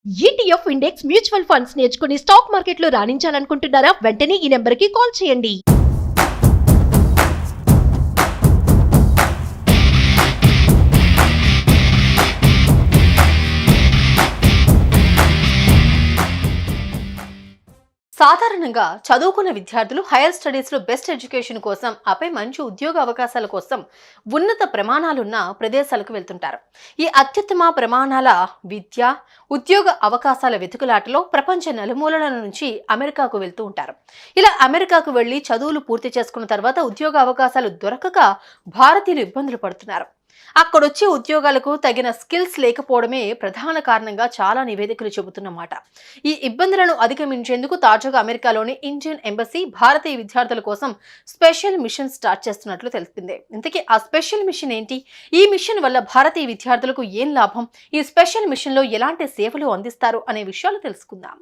ETF index mutual funds నేర్చుకుని stock మార్కెట్లో రాణించాలనుకుంటున్నారా? వెంటనే ఈ నెంబర్కి కాల్ చేయండి. సాధారణంగా చదువుకున్న విద్యార్థులు హైయర్ స్టడీస్లో బెస్ట్ ఎడ్యుకేషన్ కోసం ఆపై మంచి ఉద్యోగ అవకాశాల కోసం ఉన్నత ప్రమాణాలున్న ప్రదేశాలకు వెళ్తుంటారు. ఈ అత్యుత్తమ ప్రమాణాల విద్య ఉద్యోగ అవకాశాల వెతుకులాటలో ప్రపంచ నలుమూలల నుంచి అమెరికాకు వెళ్తూ ఉంటారు. ఇలా అమెరికాకు వెళ్లి చదువులు పూర్తి చేసుకున్న తర్వాత ఉద్యోగ అవకాశాలు దొరకక భారతీయులు ఇబ్బందులు పడుతున్నారు. అక్కడొచ్చే ఉద్యోగాలకు తగిన స్కిల్స్ లేకపోవడమే ప్రధాన కారణంగా చాలా నివేదికలు చెబుతున్నమాట. ఈ ఇబ్బందులను అధిగమించేందుకు తాజాగా అమెరికాలోని ఇండియన్ ఎంబసీ భారతీయ విద్యార్థుల కోసం స్పెషల్ మిషన్ స్టార్ట్ చేస్తున్నట్లు తెలిపింది. ఇంతకీ ఆ స్పెషల్ మిషన్ ఏంటి? ఈ మిషన్ వల్ల భారతీయ విద్యార్థులకు ఏం లాభం? ఈ స్పెషల్ మిషన్ లో ఎలాంటి సేవలు అందిస్తారు అనే విషయాలు తెలుసుకుందాం.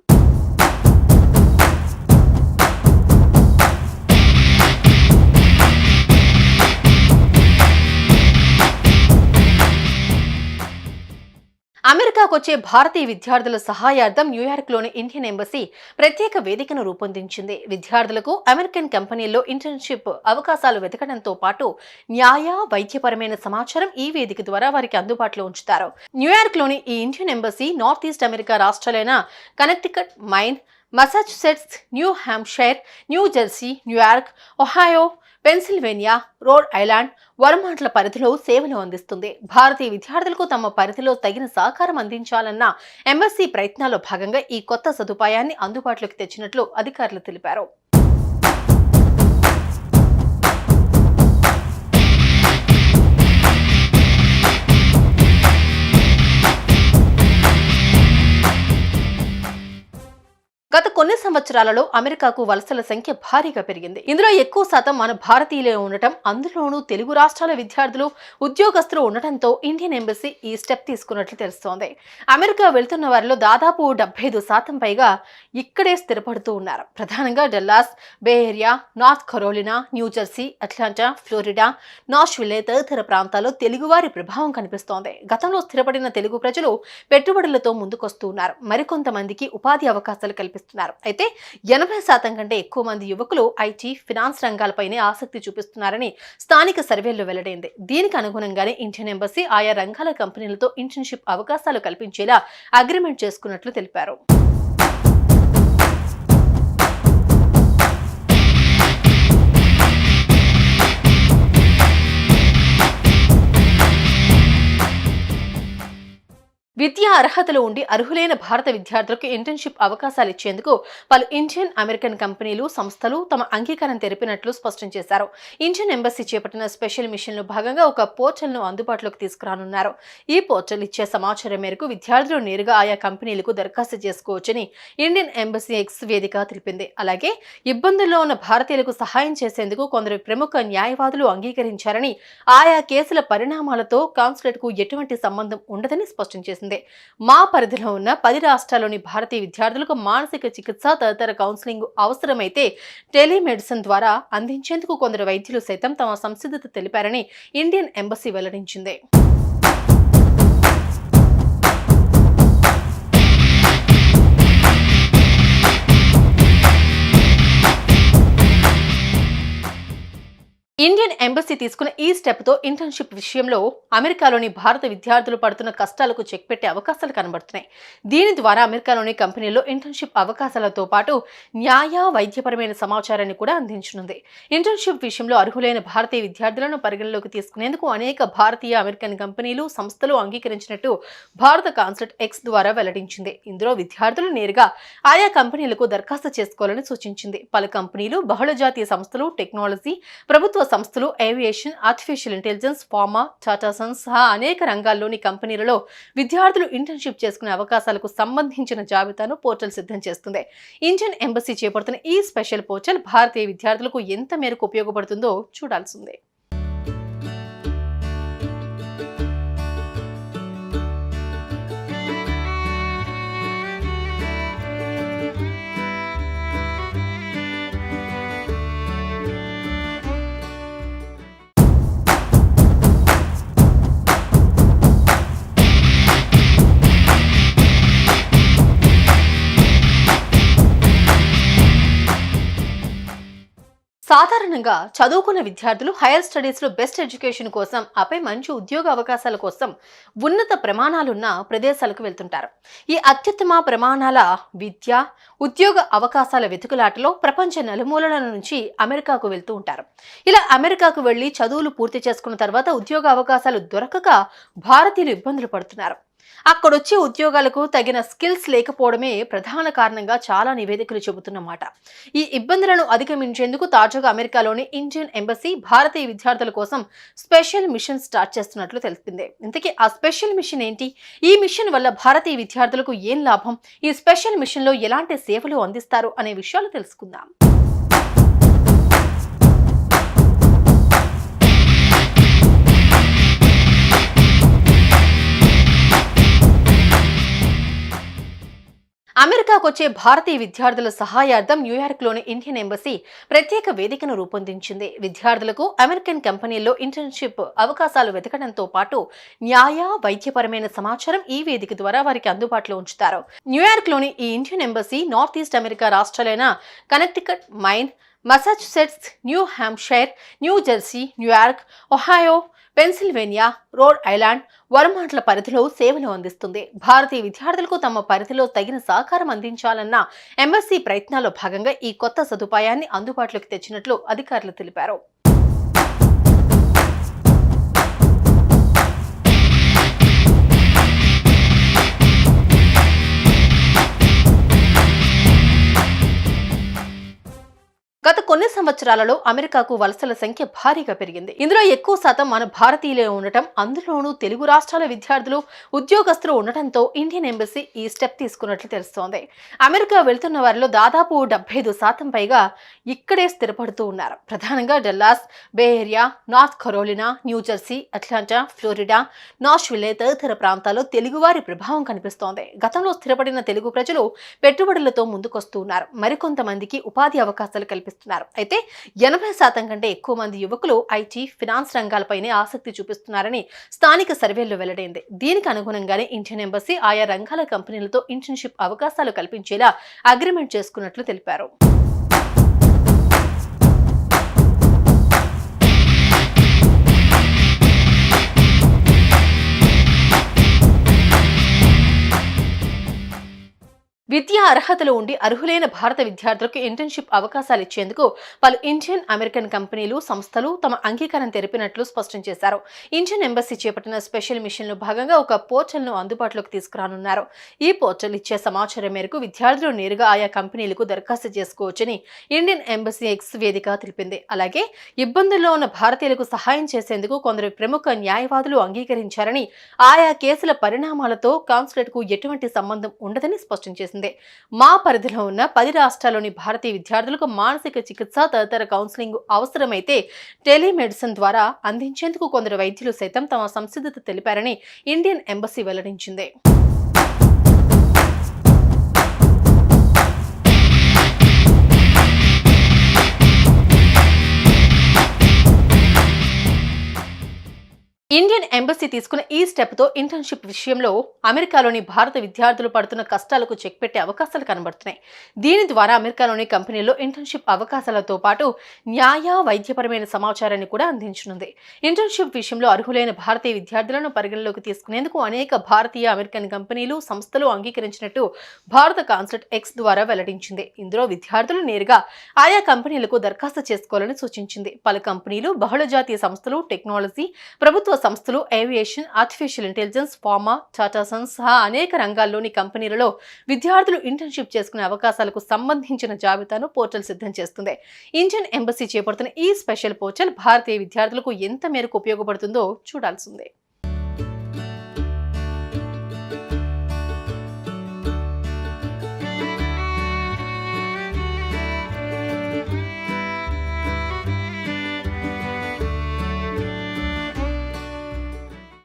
అమెరికాకు వచ్చే భారతీయ విద్యార్థుల సహాయార్థం న్యూయార్క్లోని ఇండియన్ ఎంబసీ ప్రత్యేక వేదికను రూపొందించింది. విద్యార్థులకు అమెరికన్ కంపెనీల్లో ఇంటర్న్షిప్ అవకాశాలు వెతకడంతో పాటు న్యాయ వైద్యపరమైన సమాచారం ఈ వేదిక ద్వారా వారికి అందుబాటులో ఉంచుతారు. న్యూయార్క్లోని ఈ Indian embassy north east America రాష్ట్రాలైన Connecticut, Maine, Massachusetts, New Hampshire, New Jersey, New York, Ohio, Pennsylvania, Rhode Island, వర్మాంట్ల పరిధిలో సేవలు అందిస్తుంది. భారతీయ విద్యార్థులకు తమ పరిధిలో తగిన సహకారం అందించాలన్న ఎంబసీ ప్రయత్నాల్లో భాగంగా ఈ కొత్త సదుపాయాన్ని అందుబాటులోకి తెచ్చినట్లు అధికారులు తెలిపారు. గత కొన్ని సంవత్సరాలలో అమెరికాకు వలసల సంఖ్య భారీగా పెరిగింది. ఇందులో ఎక్కువ శాతం మన భారతీయులే ఉండటం, అందులోనూ తెలుగు రాష్ట్రాల విద్యార్థులు, ఉద్యోగస్తులు ఉండటంతో ఇండియన్ ఎంబసీ ఈ స్టెప్ తీసుకున్నట్లు తెలుస్తోంది. అమెరికా వెళ్తున్న వారిలో దాదాపు 75% పైగా ఇక్కడే స్థిరపడుతూ ఉన్నారు. ప్రధానంగా Dallas, Bay Area, North Carolina, New Jersey, Atlanta, Florida, Nashville తదితర ప్రాంతాల్లో తెలుగువారి ప్రభావం కనిపిస్తోంది. గతంలో స్థిరపడిన తెలుగు ప్రజలు పెట్టుబడులతో ముందుకొస్తూ ఉన్నారు. మరికొంతమందికి ఉపాధి అవకాశాలు కల్పిస్తున్నారు. అయితే 80% కంటే ఎక్కువ మంది యువకులు ఐటీ, ఫినాన్స్ రంగాలపైనే ఆసక్తి చూపిస్తున్నారని స్థానిక సర్వేల్లో వెల్లడైంది. దీనికి అనుగుణంగానే ఇండియన్ ఎంబసీ ఆయా రంగాల కంపెనీలతో ఇంటర్న్షిప్ అవకాశాలు కల్పించేలా అగ్రిమెంట్ చేసుకున్నట్లు తెలిపారు. విద్యా అర్హతలు ఉండి అర్హులైన భారత విద్యార్థులకు ఇంటర్న్షిప్ అవకాశాలు ఇచ్చేందుకు పలు ఇండియన్ అమెరికన్ కంపెనీలు, సంస్థలు తమ అంగీకారం తెలిపినట్లు స్పష్టం చేశారు. ఇండియన్ ఎంబసీ చేపట్టిన స్పెషల్ మిషన్ లో భాగంగా ఒక పోర్టల్ను అందుబాటులోకి తీసుకురానున్నారు. ఈ పోర్టల్ ఇచ్చే సమాచారం మేరకు విద్యార్థులు నేరుగా ఆయా కంపెనీలకు దరఖాస్తు చేసుకోవచ్చని ఇండియన్ ఎంబసీ ఎక్స్ వేదిక తెలిపింది. అలాగే ఇబ్బందుల్లో ఉన్న భారతీయులకు సహాయం చేసేందుకు కొందరు ప్రముఖ న్యాయవాదులు అంగీకరించారని, ఆయా కేసుల పరిణామాలతో కాన్సులేట్ కు ఎటువంటి సంబంధం ఉండదని స్పష్టం చేసింది. మా పరిధిలో ఉన్న 10 రాష్ట్రాల్లోని భారతీయ విద్యార్థులకు మానసిక చికిత్స తదితర కౌన్సిలింగ్ అవసరమైతే టెలిమెడిసిన్ ద్వారా అందించేందుకు కొందరు వైద్యులు సైతం తమ సంసిద్ధత తెలిపారని ఇండియన్ ఎంబసీ వెల్లడించింది. ఇండియన్ ఎంబసీ తీసుకున్న ఈ స్టెప్ తో ఇంటర్న్షిప్ విషయంలో అమెరికాలోని భారత విద్యార్థులు పడుతున్న కష్టాలకు చెక్ పెట్టే అవకాశాలు కనబడుతున్నాయి. దీని ద్వారా అమెరికాలోని కంపెనీల్లో ఇంటర్న్షిప్ అవకాశాలతో పాటు న్యాయ వైద్యపరమైన సమాచారాన్ని కూడా అందించనుంది. ఇంటర్న్షిప్ విషయంలో అర్హులైన భారతీయ విద్యార్థులను పరిగణలోకి తీసుకునేందుకు అనేక భారతీయ అమెరికన్ కంపెనీలు, సంస్థలు అంగీకరించినట్టు భారత కాన్సులేట్ ఎక్స్ ద్వారా వెల్లడించింది. ఇందులో విద్యార్థులు నేరుగా ఆయా కంపెనీలకు దరఖాస్తు చేసుకోవాలని సూచించింది. పలు కంపెనీలు, బహుళజాతీయ సంస్థలు, టెక్నాలజీ, ప్రభుత్వ సంస్థలు, aviation, artificial intelligence, pharma, Tata Sons సహా అనేక రంగాల్లోని కంపెనీలలో విద్యార్థులు ఇంటర్న్షిప్ చేసుకునే అవకాశాలకు సంబంధించిన జాబితాను పోర్టల్ సిద్ధం చేస్తుంది. ఇండియన్ ఎంబసీ చేపడుతున్న ఈ స్పెషల్ పోర్టల్ భారతీయ విద్యార్థులకు ఎంత మేరకు ఉపయోగపడుతుందో చూడాల్సిందే. సాధారణంగా చదువుకున్న విద్యార్థులు హైయర్ స్టడీస్లో బెస్ట్ ఎడ్యుకేషన్ కోసం ఆపై మంచి ఉద్యోగ అవకాశాల కోసం ఉన్నత ప్రమాణాలున్న ప్రదేశాలకు వెళ్తుంటారు. ఈ అత్యుత్తమ ప్రమాణాల విద్య ఉద్యోగ అవకాశాల వెతుకులాటలో ప్రపంచ నలుమూలల నుంచి అమెరికాకు వెళ్తూ ఉంటారు. ఇలా అమెరికాకు వెళ్లి చదువులు పూర్తి చేసుకున్న తర్వాత ఉద్యోగ అవకాశాలు దొరకక భారతీయులు ఇబ్బందులు పడుతున్నారు. అక్కడొచ్చే ఉద్యోగాలకు తగిన స్కిల్స్ లేకపోవడమే ప్రధాన కారణంగా చాలా నివేదికలు చెబుతున్నమాట. ఈ ఇబ్బందులను అధిగమించేందుకు తాజాగా అమెరికాలోని ఇండియన్ ఎంబసీ భారతీయ విద్యార్థుల కోసం స్పెషల్ మిషన్ స్టార్ట్ చేస్తున్నట్లు తెలిపింది. ఇంతకీ ఆ స్పెషల్ మిషన్ ఏంటి? ఈ మిషన్ వల్ల భారతీయ విద్యార్థులకు ఏం లాభం? ఈ స్పెషల్ మిషన్ లో ఎలాంటి సేవలు అందిస్తారు అనే విషయాలు తెలుసుకుందాం. అమెరికాకు వచ్చే భారతీయ విద్యార్థుల సహాయార్థం న్యూయార్క్లోని ఇండియన్ ఎంబసీ ప్రత్యేక వేదికను రూపొందించింది. విద్యార్థులకు అమెరికన్ కంపెనీల్లో ఇంటర్న్షిప్ అవకాశాలు వెతకడంతో పాటు న్యాయ వైద్యపరమైన సమాచారం ఈ వేదిక ద్వారా వారికి అందుబాటులో ఉంచుతారు. న్యూయార్క్లోని ఈ Indian embassy north east America రాష్ట్రాలైన Connecticut, Maine, Massachusetts, New Hampshire, New Jersey, New York, Ohio, Pennsylvania, Rhode Island, వర్మాంట్ల పరిధిలో సేవలు అందిస్తుంది. భారతీయ విద్యార్థులకు తమ పరిధిలో తగిన సహకారం అందించాలన్న ఎంబసీ ప్రయత్నాల్లో భాగంగా ఈ కొత్త సదుపాయాన్ని అందుబాటులోకి తెచ్చినట్లు అధికారులు తెలిపారు. గత కొన్ని సంవత్సరాలలో అమెరికాకు వలసల సంఖ్య భారీగా పెరిగింది. ఇందులో ఎక్కువ శాతం మన భారతీయులే ఉండటం, అందులోనూ తెలుగు రాష్ట్రాల విద్యార్థులు, ఉద్యోగస్తులు ఉండటంతో ఇండియన్ ఎంబసీ ఈ స్టెప్ తీసుకున్నట్లు తెలుస్తోంది. అమెరికా వెళ్తున్న వారిలో దాదాపు 75% పైగా ఇక్కడే స్థిరపడుతూ ఉన్నారు. ప్రధానంగా Dallas, Bay Area, North Carolina, New Jersey, Atlanta, Florida, Nashville తదితర ప్రాంతాల్లో తెలుగువారి ప్రభావం కనిపిస్తోంది. గతంలో స్థిరపడిన తెలుగు ప్రజలు పెట్టుబడులతో ముందుకొస్తూ ఉన్నారు. మరికొంతమందికి ఉపాధి అవకాశాలు కల్పిస్తున్నారు. అయితే 80% కంటే ఎక్కువ మంది యువకులు ఐటీ, ఫినాన్స్ రంగాలపైనే ఆసక్తి చూపిస్తున్నారని స్థానిక సర్వేల్లో వెల్లడైంది. దీనికి అనుగుణంగానే ఇండియన్ ఎంబసీ ఆయా రంగాల కంపెనీలతో ఇంటర్న్షిప్ అవకాశాలు కల్పించేలా అగ్రిమెంట్ చేసుకున్నట్లు తెలిపారు. విద్యా అర్హతలు ఉండి అర్హులైన భారత విద్యార్థులకు ఇంటర్న్షిప్ అవకాశాలు ఇచ్చేందుకు పలు ఇండియన్ అమెరికన్ కంపెనీలు, సంస్థలు తమ అంగీకారం తెలిపినట్లు స్పష్టం చేశారు. ఇండియన్ ఎంబసీ చేపట్టిన స్పెషల్ మిషన్లో భాగంగా ఒక పోర్టల్ను అందుబాటులోకి తీసుకురానున్నారు. ఈ పోర్టల్ ఇచ్చే సమాచారం మేరకు విద్యార్థులు నేరుగా ఆయా కంపెనీలకు దరఖాస్తు చేసుకోవచ్చని ఇండియన్ ఎంబసీ ఎక్స్ వేదిక తెలిపింది. అలాగే ఇబ్బందుల్లో ఉన్న భారతీయులకు సహాయం చేసేందుకు కొందరు ప్రముఖ న్యాయవాదులు అంగీకరించారని, ఆయా కేసుల పరిణామాలతో కాన్సులేట్కు ఎటువంటి సంబంధం ఉండదని స్పష్టం చేసింది. మా పరిధిలో ఉన్న 10 రాష్ట్రాల్లోని భారతీయ విద్యార్థులకు మానసిక చికిత్స తదితర కౌన్సిలింగ్ అవసరమైతే టెలిమెడిసిన్ ద్వారా అందించేందుకు కొందరు వైద్యులు సైతం తమ సంసిద్ధత తెలిపారని ఇండియన్ ఎంబసీ వెల్లడించింది. ఇండియన్ ఎంబసీ తీసుకున్న ఈ స్టెప్తో ఇంటర్న్షిప్ విషయంలో అమెరికాలోని భారత విద్యార్థులు పడుతున్న కష్టాలకు చెక్ పెట్టే అవకాశాలు కనబడుతున్నాయి. దీని ద్వారా అమెరికాలోని కంపెనీల్లో ఇంటర్న్షిప్ అవకాశాలతో పాటు న్యాయ వైద్యపరమైన సమాచారాన్ని కూడా అందించనుంది. ఇంటర్న్షిప్ విషయంలో అర్హులైన భారతీయ విద్యార్థులను పరిగణలోకి తీసుకునేందుకు అనేక భారతీయ అమెరికన్ కంపెనీలు, సంస్థలు అంగీకరించినట్టు భారత కాన్సులేట్ ఎక్స్ ద్వారా వెల్లడించింది. ఇందులో విద్యార్థులు నేరుగా ఆయా కంపెనీలకు దరఖాస్తు చేసుకోవాలని సూచించింది. పలు కంపెనీలు, బహుళజాతీయ సంస్థలు, టెక్నాలజీ, ప్రభుత్వ సంస్థలు, aviation, artificial intelligence, pharma, Tata Sons సహా అనేక రంగాల్లోని కంపెనీలలో విద్యార్థులు ఇంటర్న్షిప్ చేసుకునే అవకాశాలకు సంబంధించిన జాబితాను పోర్టల్ సిద్ధం చేస్తుంది. ఇండియన్ ఎంబసీ చేపడుతున్న ఈ స్పెషల్ పోర్టల్ భారతీయ విద్యార్థులకు ఎంత మేరకు ఉపయోగపడుతుందో చూడాల్సిందే.